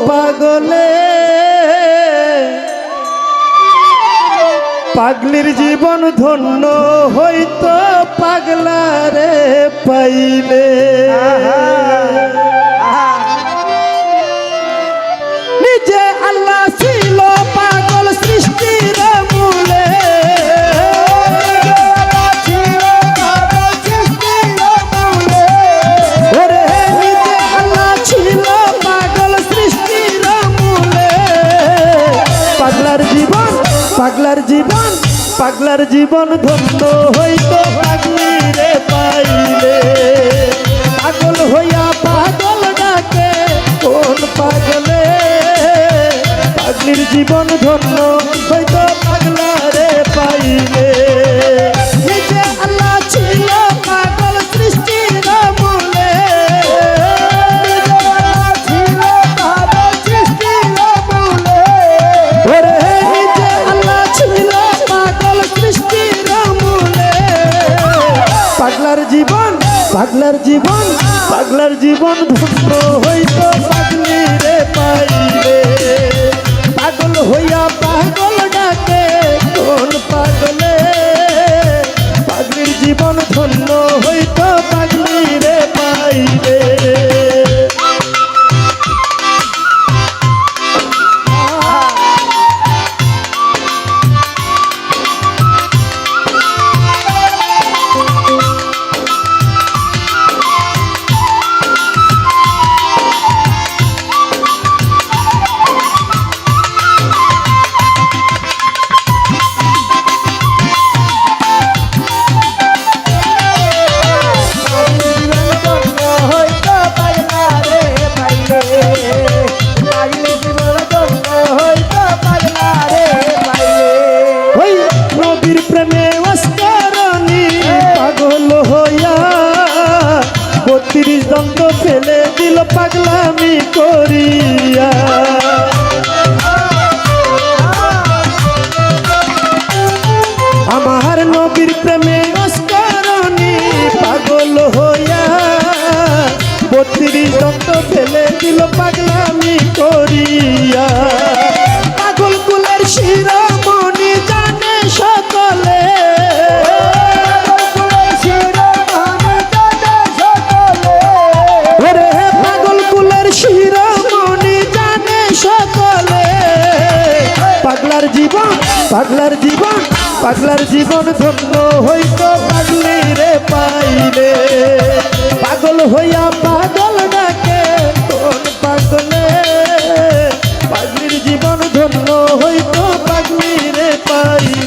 পাগলে পাগলির জীবন ধন্য হইতো পাগলারে পাইলে। নিজে আল্লাহ ছিল পাগল সৃষ্টির মূলে, নিজে আল্লাহ ছিল পাগল সৃষ্টির মূলে। পাগলার জীবন পাগলার জীবন পাগলার জীবন ধন্য হইতো পাগলিরে পাইলে। পাগল হইয়া পাগল ডাকে কোন পাগলে, পাগলির জীবন ধন্য হইতো পাগলারে পাইলে। নিজে আল্লাহ ছিল পাগল সৃষ্টির মূলে, ছিল পাগল সৃষ্টির মূলে। নিজে আল্লাহ ছিল পাগল সৃষ্টির মূলে। পাগলার জীবন পাগলার জীবন পাগলার জীবন ধন্য হইতো পাগলিরে পাইলে। পাগল হইয়া পাগল ডাকে কোন পাগলে, পাগলির জীবন ধন্য হইতো পাগলিরে পাইলে। দ্বন্দ্ব ফেলে দিল পাগলামি করিয়া, আমার নবীর প্রেমে অস্করণী পাগল হইয়া 32 দ্বন্দ্ব ফেলে দিল পাগলামি করিয়া। পাগল কুলের শিরোমণি জানে সকলে, পাগল কুলের শিরোমণি জানে সকলে। পাগলার জীবন পাগলার জীবন পাগলার জীবন ধন্য হইতো পাগলিরে পাইলে। পাগল হইয়া পাগল ডাকে কোন পাগলে, পাগলির জীবন ধন্য হইতো পাগলিরে পাইলে।